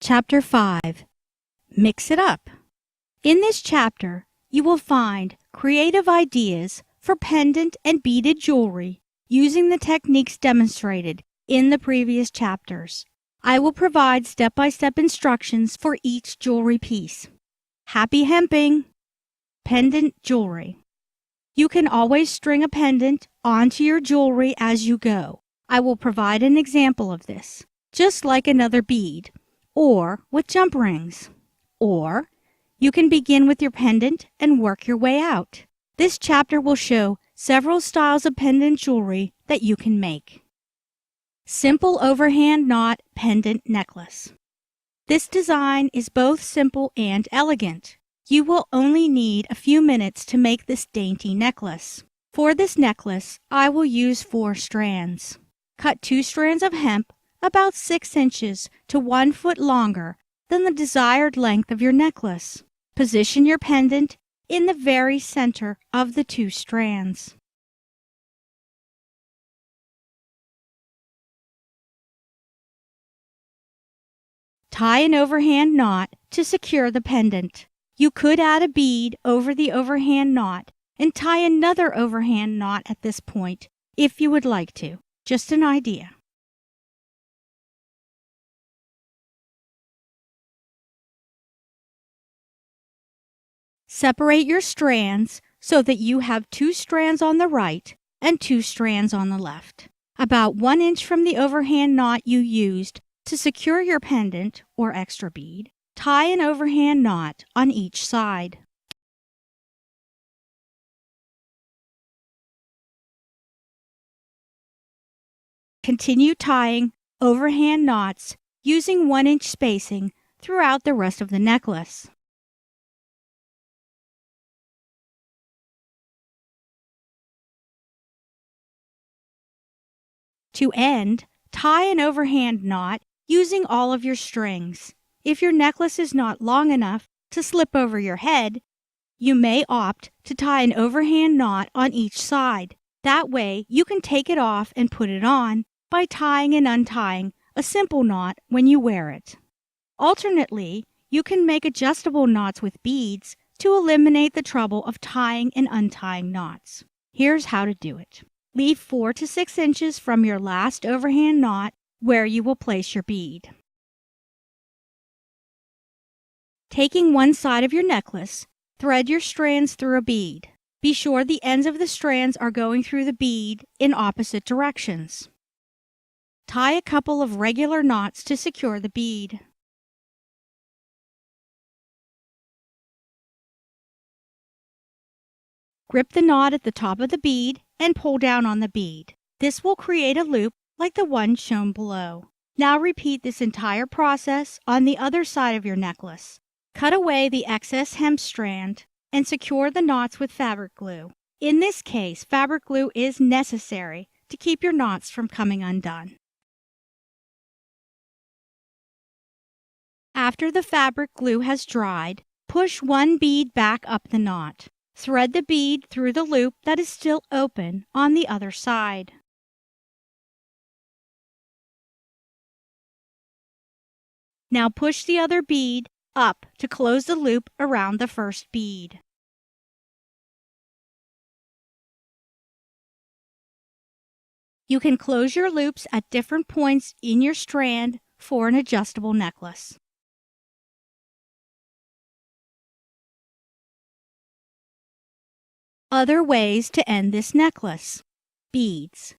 Chapter 5. Mix it up. In this chapter, you will find creative ideas for pendant and beaded jewelry using the techniques demonstrated in the previous chapters. I will provide step-by-step instructions for each jewelry piece. Happy hemping! Pendant jewelry. You can always string a pendant onto your jewelry as you go. I will provide an example of this, just like another bead, or with jump rings. Or you can begin with your pendant and work your way out. This chapter will show several styles of pendant jewelry that you can make. Simple overhand knot pendant necklace. This design is both simple and elegant. You will only need a few minutes to make this dainty necklace. For this necklace, I will use 4 strands. Cut 2 strands of hemp about 6 inches to 1 foot longer than the desired length of your necklace. Position your pendant in the very center of the 2 strands. Tie an overhand knot to secure the pendant. You could add a bead over the overhand knot and tie another overhand knot at this point if you would like to. Just an idea. Separate your strands so that you have 2 strands on the right and 2 strands on the left. About 1 inch from the overhand knot you used to secure your pendant or extra bead, tie an overhand knot on each side. Continue tying overhand knots using 1 inch spacing throughout the rest of the necklace. To end, tie an overhand knot using all of your strings. If your necklace is not long enough to slip over your head, you may opt to tie an overhand knot on each side. That way, you can take it off and put it on by tying and untying a simple knot when you wear it. Alternately, you can make adjustable knots with beads to eliminate the trouble of tying and untying knots. Here's how to do it. Leave 4 to 6 inches from your last overhand knot where you will place your bead. Taking one side of your necklace, thread your strands through a bead. Be sure the ends of the strands are going through the bead in opposite directions. Tie a couple of regular knots to secure the bead. Grip the knot at the top of the bead and pull down on the bead. This will create a loop like the one shown below. Now repeat this entire process on the other side of your necklace. Cut away the excess hemp strand and secure the knots with fabric glue. In this case, fabric glue is necessary to keep your knots from coming undone. After the fabric glue has dried, push 1 bead back up the knot. Thread the bead through the loop that is still open on the other side. Now push the other bead up to close the loop around the first bead. You can close your loops at different points in your strand for an adjustable necklace. Other ways to end this necklace. Beads.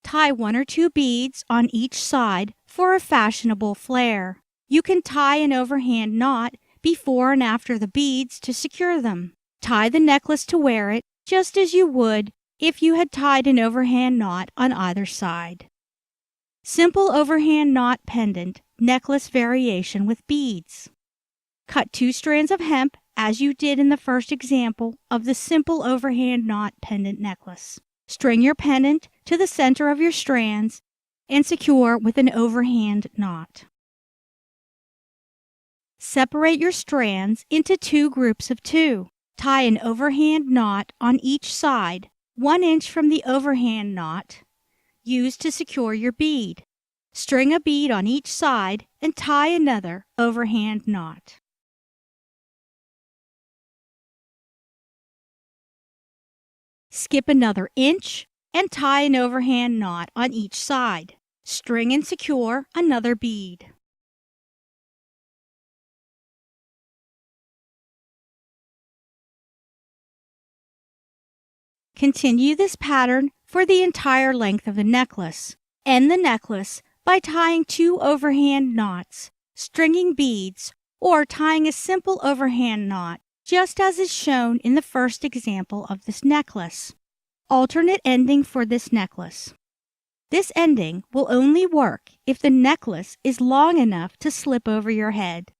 Tie 1 or 2 beads on each side for a fashionable flare. You can tie an overhand knot before and after the beads to secure them. Tie the necklace to wear it just as you would if you had tied an overhand knot on either side. Simple overhand knot pendant necklace variation with beads. Cut 2 strands of hemp as you did in the first example of the simple overhand knot pendant necklace. String your pendant to the center of your strands and secure with an overhand knot. Separate your strands into 2 groups of 2. Tie an overhand knot on each side, 1 inch from the overhand knot used to secure your bead. String a bead on each side and tie another overhand knot. Skip another inch and tie an overhand knot on each side. String and secure another bead. Continue this pattern for the entire length of the necklace. End the necklace by tying 2 overhand knots, stringing beads, or tying a simple overhand knot, just as is shown in the first example of this necklace. Alternate ending for this necklace. This ending will only work if the necklace is long enough to slip over your head.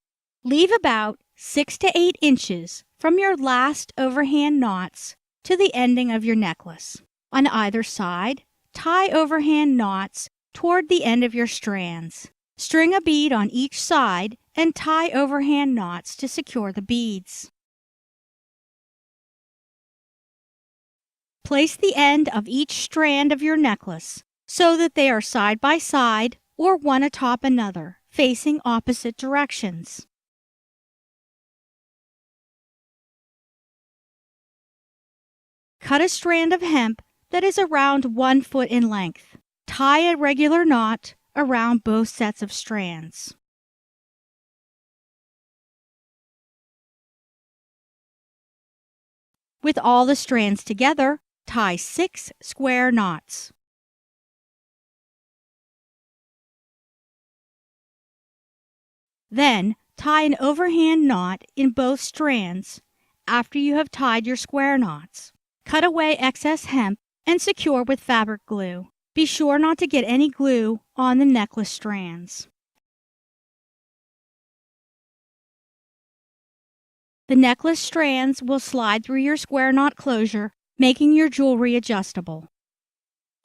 Leave about 6 to 8 inches from your last overhand knots to the ending of your necklace. On either side, tie overhand knots toward the end of your strands. String a bead on each side and tie overhand knots to secure the beads. Place the end of each strand of your necklace so that they are side by side or one atop another, facing opposite directions. Cut a strand of hemp that is around 1 foot in length. Tie a regular knot around both sets of strands. With all the strands together, tie 6 square knots. Then, tie an overhand knot in both strands after you have tied your square knots. Cut away excess hemp and secure with fabric glue. Be sure not to get any glue on the necklace strands. The necklace strands will slide through your square knot closure, making your jewelry adjustable.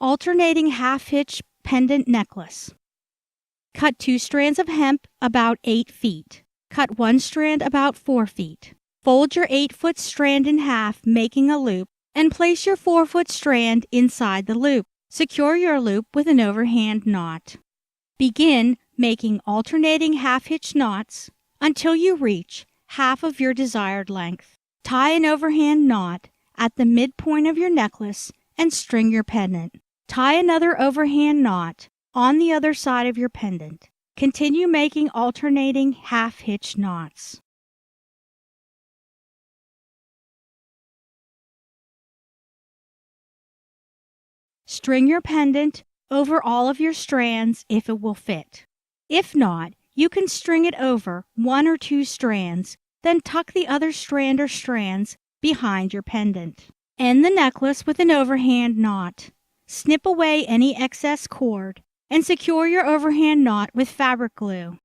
Alternating half-hitch pendant necklace. Cut 2 strands of hemp about 8 feet. Cut 1 strand about 4 feet. Fold your 8-foot strand in half, making a loop, and place your 4-foot strand inside the loop. Secure your loop with an overhand knot. Begin making alternating half-hitch knots until you reach half of your desired length. Tie an overhand knot at the midpoint of your necklace and string your pendant. Tie another overhand knot on the other side of your pendant. Continue making alternating half-hitch knots. String your pendant over all of your strands if it will fit. If not, you can string it over 1 or 2 strands, then tuck the other strand or strands behind your pendant. End the necklace with an overhand knot. Snip away any excess cord and secure your overhand knot with fabric glue.